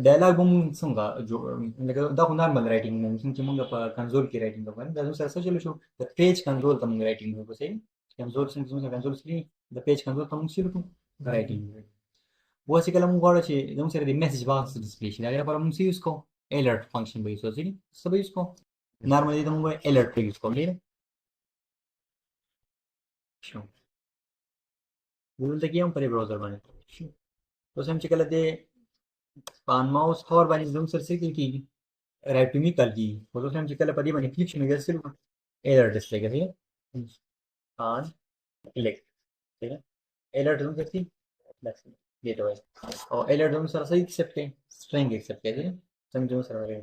डायलॉग बम څنګه جو لکه دا خو نارمل رائټینګ نه چې موږ په کنزول کې رائټینګ کوو دا نو سره څه چلو شو د پیج کنزول ته موږ رائټینګ کوو صحیح کنزول څنګه کنزول سری د پیج کنزول ته موږ شروع کوو رائټینګ واسه کله موږ غواړو چې زموږ سره د میسج باکس ډسپلی شي دا لپاره موږ یوز کوو الرټ فنکشن به یوز وکړي څه به یوز کوو نارملی دا موږ الرټ یوز کوو ډیر شو دلته کې هم پر براوزر باندې شو اوس هم چې کله د پان ماوس خور باندې زموږ سره څه کیږي رائټ ټو می کال کیږي اوس هم چې کله په دې باندې کلیک شي نو ګرځي الرټ ډسپلی کوي آن کلیک ठीक है alert room करती बस ये तो है और अलर्ट रूम सर सही एक्सेप्ट है स्ट्रिंग एक्सेप्ट है समझो सर वाले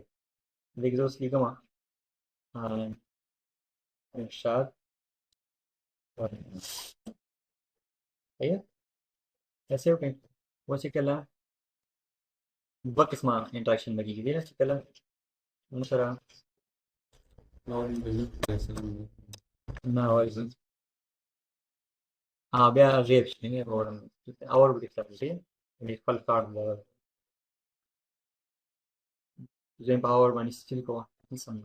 देख दो उसकी कमा इरशाद और ठीक है ऐसे ओके वो शिकला वक्त इसमें इंटरेक्शन लगी थी ना शिकला सर ना और بیا ریپ شي نه وروړم اور به څه شي دې خپل کارت دا زم پاور باندې ستل کوه سم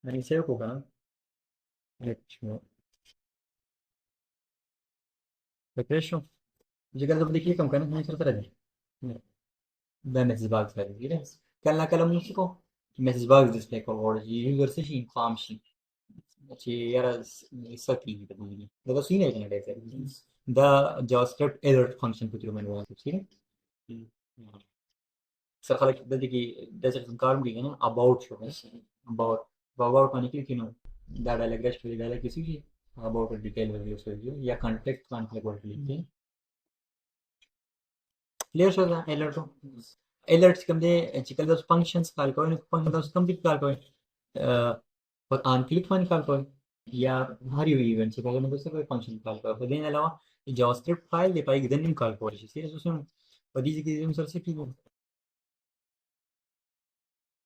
باندې څه وکړه ریپ شو پکې شو چې ګل دې کې کوم کنه نه سره راځي دا میسج باکس راځي نه کله کله موږ کو میسج باکس ډسپلی کوو یوزر څه شي انفارم شي چې یاره سکی د دې دا څه نه دی دا JavaScript alert function په ترمن وایي چې سره خلک د دې کې د څه کارم کوي نه about شو about باندې کې نو دا ډایلګ راځي په ډایلګ کې څه about detail values یا context conflict ورته لیکي क्लियर شو دا alert अलर्ट्स कम दे चिकल दस फंक्शंस कॉल कोई ना फंक्शन दस कंप्लीट कॉल कोई पर ऑन क्लिक फन कॉल कोई या हर यू इवेंट से कोई ना कोई फंक्शन कॉल कोई पर देने अलावा जावास्क्रिप्ट फाइल दे पाई दिन कॉल कोई सीरियस उसमें बड़ी जी की सर से की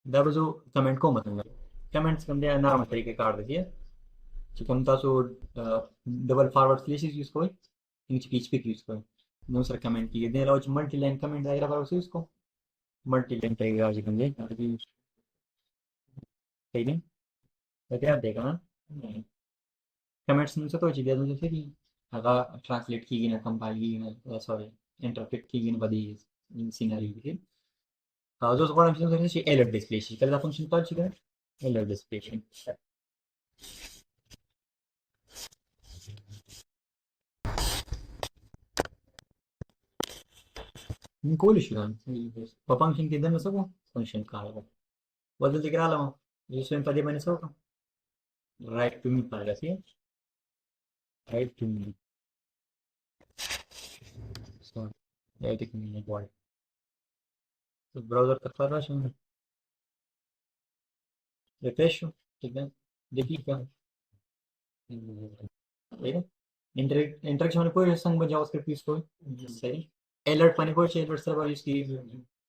दा बजो कमेंट को मतलब कमेंट्स कम दे नॉर्मल तरीके काट दीजिए चिकन तासो डबल फॉरवर्ड स्लैशेस यूज कोई इंच पीएचपी यूज कोई नो सर कमेंट की देने अलावा मल्टी लाइन कमेंट आएगा पर उसे उसको मल्टी लाइन रहेगा आज कम सही नहीं तो आप देखा ना कमेंट्स में से तो चीज़ें तो फिर अगर ट्रांसलेट की ना कंपाइल की ना सॉरी इंटरप्रेट की ना बदी सीनरी की जो सब फंक्शन है एलर्ट डिस्प्ले शी कल फंक्शन कॉल शी है एलर्ट डिस्प्ले शी نقول شو ففانكشن كده نسوي فانكشن كارو بدل تقرا له يسوي पदे मैंने सो राइट टू मी पाएगा see right to me so right to me boy तो ब्राउजर तक कर रहा हूं रिफ्रेश ठीक है देखिए क्या ठीक है इंटरेक्शन में कोई संग में जावास्क्रिप्ट यूज कोई सही अलर्ट पाने को अलर्ट सर्वर यूज की